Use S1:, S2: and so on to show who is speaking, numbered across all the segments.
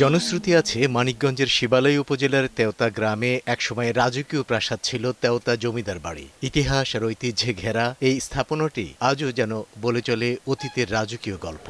S1: জনশ্রুতি আছে মানিকগঞ্জের শিবালয় উপজেলার তেওতা গ্রামে একসময় রাজকীয় প্রাসাদ ছিল তেওতা জমিদার বাড়ি। ইতিহাস আর ঐতিহ্যে ঘেরা এই স্থাপনাটি আজও যেন বলে চলে অতীতের রাজকীয় গল্প।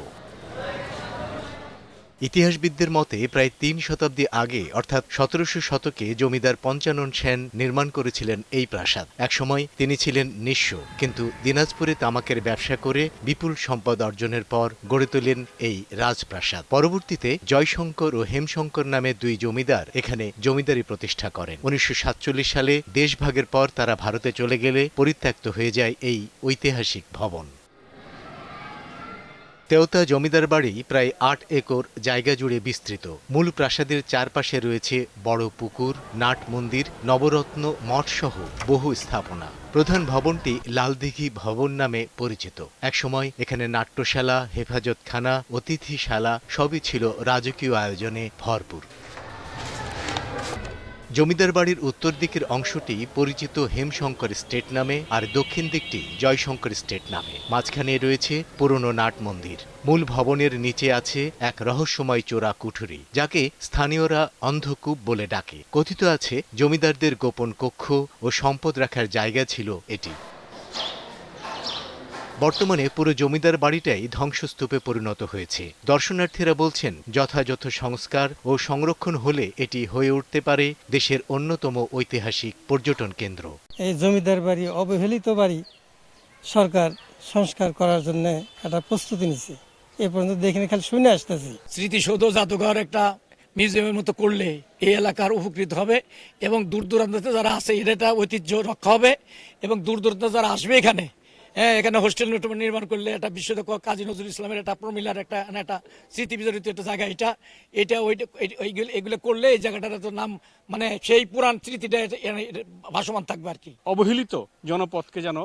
S1: ইতিহাসবিদদের মতে প্রায় ৩ শতাব্দী আগে অর্থাৎ ১৭০০ শতকে জমিদার পঞ্চানন সেন নির্মাণ করেছিলেন এই প্রাসাদ। একসময় তিনি ছিলেন নিঃস্ব, কিন্তু দিনাজপুরে তামাকের ব্যবসা করে বিপুল সম্পদ অর্জনের পর গড়ে তোলেন এই রাজপ্রাসাদ। পরবর্তীতে জয়শঙ্কর ও হেমশঙ্কর নামে দুই জমিদার এখানে জমিদারি প্রতিষ্ঠা করেন। ১৯৪৭ সালে দেশভাগের পর তারা ভারতে চলে গেলে পরিত্যক্ত হয়ে যায় এই ঐতিহাসিক ভবন। তেওতা জমিদার বাড়ি প্রায় ৮ একর জায়গা জুড়ে বিস্তৃত। মূল প্রাসাদের চারপাশে রয়েছে বড় পুকুর, নাট মন্দির, নবরত্ন মঠ সহ বহু স্থাপনা। প্রধান ভবনটি লালদিঘি ভবন নামে পরিচিত। একসময় এখানে নাট্যশালা, হেফাজতখানা, অতিথিশালা সবই ছিল রাজকীয় আয়োজনে ভরপুর। জমিদার বাড়ির উত্তর দিকের অংশটি পরিচিত হেমশঙ্কর স্টেট নামে আর দক্ষিণ দিকটি জয়শঙ্কর স্টেট নামে। মাঝখানে রয়েছে পুরনো নাট মন্দির। মূল ভবনের নিচে আছে এক রহস্যময় চোরা কুঠুরি, যাকে স্থানীয়রা অন্ধকূপ বলে ডাকে। কথিত আছে জমিদারদের গোপন কক্ষ ও সম্পদ রাখার জায়গা ছিল এটি। বর্তমানে পুরো জমিদার বাড়িটাই ধ্বংসস্তূপে পরিণত হয়েছে। দর্শনার্থীরা বলছেন যথাযথ সংস্কার ও সংরক্ষণ হলে এটি হয়ে উঠতে পারে দেশের অন্যতম ঐতিহাসিক পর্যটন কেন্দ্র।
S2: এই জমিদার বাড়ি, অবহেলিত বাড়ি, সরকার সংস্কার করার জন্য একটা প্রস্তুতি নিচ্ছে। এ পর্যন্ত দেখে খালি শুনে আসতেছি।
S3: স্মৃতিসৌধ জাদুঘর একটা মিউজিয়ামের মতো করলে এই এলাকার উপকৃত হবে এবং দূর দূরান্তে যারা আছে এটা ঐতিহ্য রক্ষা হবে এবং দূর দূরান্তে যারা আসবে এখানে এখানে হোস্টেল নির্মাণ করলে একটা বিশ্বত কাজী নজরুল ইসলামের একটা প্রমিলার একটা স্মৃতি বিজড়িত একটা জায়গা, এটা এগুলো করলে এই জায়গাটার তো নাম মানে সেই পুরান স্মৃতিটা ভাসমান থাকবে আর কি।
S4: অবহেলিত জনপদকে যেন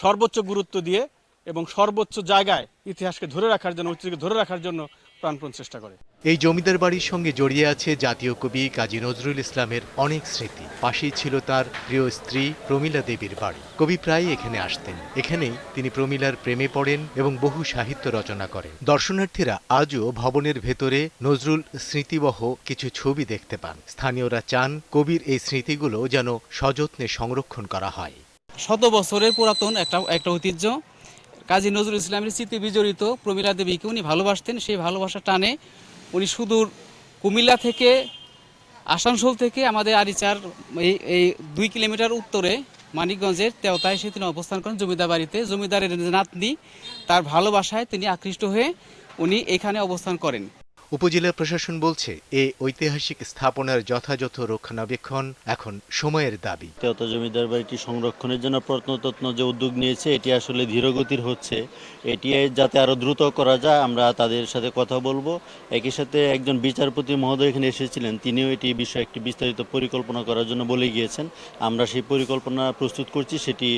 S4: সর্বোচ্চ গুরুত্ব দিয়ে এবং সর্বোচ্চ জায়গায় ইতিহাসকে ধরে রাখার জন্য, ঐতিহ্যকে ধরে রাখার জন্য প্রাণপণ চেষ্টা করে।
S1: এই জমিদার বাড়ির সঙ্গে জড়িয়ে আছে জাতীয় কবি কাজী নজরুল ইসলামের অনেক স্মৃতি। পাশেই ছিল তার প্রিয় স্ত্রী প্রমীলা দেবীর বাড়ি। কবি প্রায়ই এখানে আসতেন। এখানেই তিনি প্রমীলার প্রেমে পড়েন এবং বহু সাহিত্য রচনা করেন। দর্শনার্থীরা আজও ভবনের ভেতরে নজরুল স্মৃতিবহ কিছু ছবি দেখতে পান। স্থানীয়রা চান কবির এই স্মৃতিগুলো যেন সযত্নে সংরক্ষণ করা হয়।
S5: শত বছরের পুরাতন একটা ঐতিহ্য। কাজী নজরুল ইসলামের স্মৃতি বিজড়িত প্রমীলা দেবীকে উনি ভালোবাসতেন। সেই ভালোবাসা টানে উনি সুদূর কুমিল্লা থেকে, আসানসোল থেকে আমাদের আরিচার এই 2 কিলোমিটার উত্তরে মানিকগঞ্জের তেওতায় তিনি অবস্থান করেন জমিদার বাড়িতে। জমিদারের নাতনি, তার ভালোবাসায় তিনি আকৃষ্ট হয়ে উনি এখানে অবস্থান করেন।
S1: উপজেলা প্রশাসন বলছে এই ঐতিহাসিক স্থাপনার যথাযথ রক্ষণাবেক্ষণ এখন সময়ের দাবি।
S6: তেওতা জমিদার বাড়িটি সংরক্ষণের জন্য প্রত্নতত্ত্ব যে উদ্যোগ নিয়েছে এটি আসলে ধীরগতির হচ্ছে। এটি যাতে আরো দ্রুত করা যায় আমরা তাদের সাথে কথা বলবো। একই সাথে একজন বিচারপতি মহোদয় এখানে এসেছিলেন, তিনিও এটি বিষয়ে একটি বিস্তারিত পরিকল্পনা করার জন্য বলে গিয়েছেন। আমরা সেই পরিকল্পনা প্রস্তুত করছি, সেটি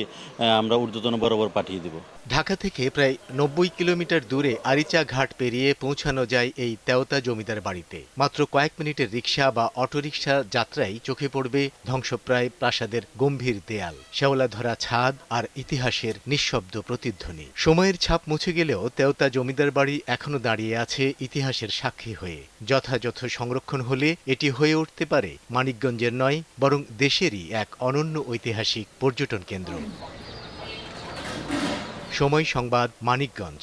S6: আমরা ঊর্ধ্বতন বরাবর পাঠিয়ে দেব।
S1: ঢাকা থেকে প্রায় 90 কিলোমিটার দূরে আরিচা ঘাট পেরিয়ে পৌঁছানো যায় এই তেওতা জমিদার বাড়িতে। মাত্র কয়েক মিনিটের রিকশা বা অটোরিকশা যাত্রায় চোখে পড়বে ধ্বংসপ্রায় প্রাসাদের গম্ভীর দেয়াল, শেওলা ধরা ছাদ আর ইতিহাসের নিঃশব্দ প্রতিধ্বনি। সময়ের ছাপ মুছে গেলেও তেওতা জমিদার বাড়ি এখনো দাঁড়িয়ে আছে ইতিহাসের সাক্ষী হয়ে। যথাযথ সংরক্ষণ হলে এটি হয়ে উঠতে পারে মানিকগঞ্জের নয় বরং দেশেরই এক অনন্য ঐতিহাসিক পর্যটন কেন্দ্র। সময় সংবাদ, মানিকগঞ্জ।